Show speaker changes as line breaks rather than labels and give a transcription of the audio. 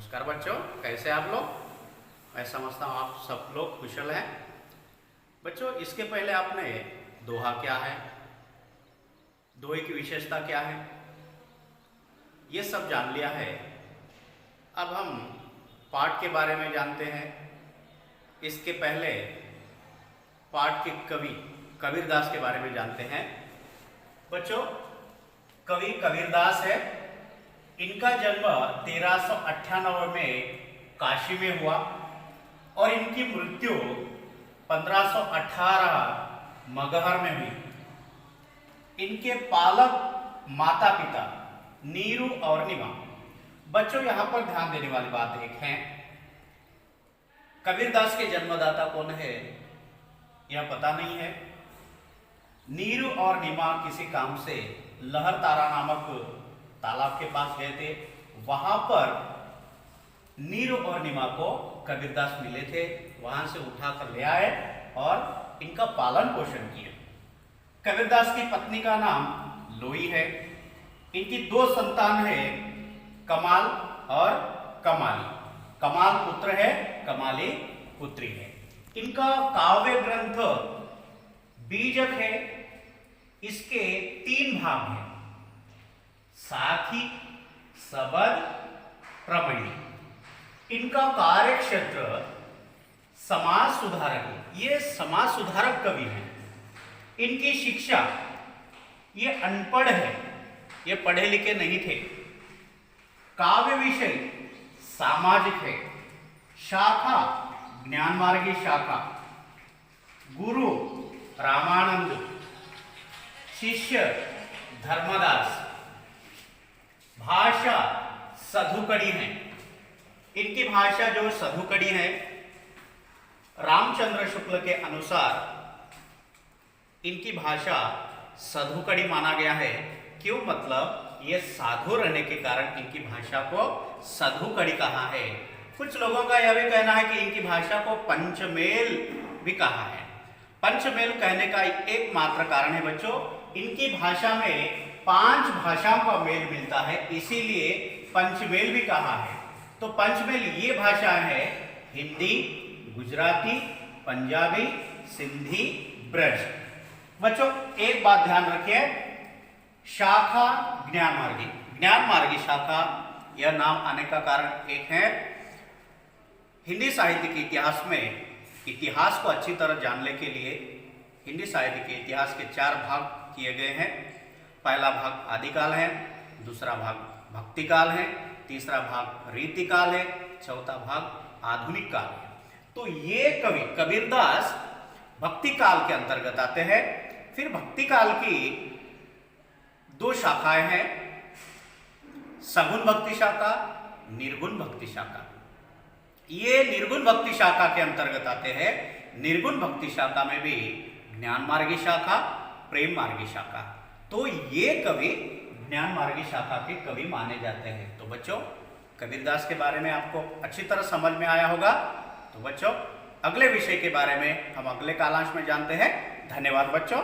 नमस्कार बच्चों, कैसे आप लोग? मैं समझता हूँ आप सब लोग कुशल हैं। बच्चों, इसके पहले आपने दोहा क्या है, दोहे की विशेषता क्या है, ये सब जान लिया है। अब हम पाठ के बारे में जानते हैं। इसके पहले पाठ के कवि कबीरदास के बारे में जानते हैं। बच्चों, कवि कबीरदास है। इनका जन्म 1398 में काशी में हुआ और इनकी मृत्यु 1518 मगहर में हुई। इनके पालक माता पिता नीरू और निमा। बच्चों, यहां पर ध्यान देने वाली बात एक है, कबीरदास के जन्मदाता कौन है यह पता नहीं है। नीरू और निमा किसी काम से लहर तारा नामक तालाब के पास गए थे। वहां पर नीरू और निमा को कबीरदास मिले थे, वहां से उठाकर ले आए और इनका पालन पोषण किया। कबीरदास की पत्नी का नाम लोई है। इनकी दो संतान है, कमाल और कमाली। कमाल पुत्र है, कमाली पुत्री है। इनका काव्य ग्रंथ बीजक है। इसके 3 भाग हैं, साथी, सबद, प्रमणी। इनका कार्य क्षेत्र समाज सुधारक है। ये समाज सुधारक कवि हैं। इनकी शिक्षा, ये अनपढ़ है, ये पढ़े लिखे नहीं थे। काव्य विषय सामाजिक है। शाखा ज्ञान मार्गी शाखा। गुरु रामानंद, शिष्य धर्मदास। भाषा सधुकड़ी है। इनकी भाषा जो सधुकड़ी है, रामचंद्र शुक्ल के अनुसार इनकी भाषा सधुकड़ी माना गया है। क्यों? मतलब ये साधु रहने के कारण इनकी भाषा को सधुकड़ी कहा है। कुछ लोगों का यह भी कहना है कि इनकी भाषा को पंचमेल भी कहा है। पंचमेल कहने का एकमात्र कारण है बच्चों, इनकी भाषा में 5 भाषाओं का मेल मिलता है, इसीलिए पंचमेल भी कहा है। तो पंचमेल ये भाषाएं हैं, हिंदी, गुजराती, पंजाबी, सिंधी, ब्रज। बच्चों, एक बात ध्यान रखिए, शाखा ज्ञान मार्गी। ज्ञान मार्गी शाखा यह नाम आने का कारण एक है, हिंदी साहित्य के इतिहास में इतिहास को अच्छी तरह जानने के लिए हिंदी साहित्य के इतिहास के 4 भाग किए गए हैं। पहला भाग आदिकाल है, दूसरा भाग भक्ति काल है, तीसरा भाग रीति काल है, चौथा भाग आधुनिक काल है। तो ये कवि कबीरदास भक्ति काल के अंतर्गत आते हैं। फिर भक्ति काल की 2 शाखाएं हैं, सगुण भक्ति शाखा, निर्गुण भक्ति शाखा। ये निर्गुण भक्ति शाखा के अंतर्गत आते हैं। निर्गुण भक्ति शाखा में भी ज्ञान मार्गी शाखा, प्रेम मार्गी शाखा। तो ये कवि ज्ञान मार्गी शाखा के कवि माने जाते हैं। तो बच्चों, कबीरदास के बारे में आपको अच्छी तरह समझ में आया होगा। तो बच्चों, अगले विषय के बारे में हम अगले कालांश में जानते हैं। धन्यवाद बच्चों।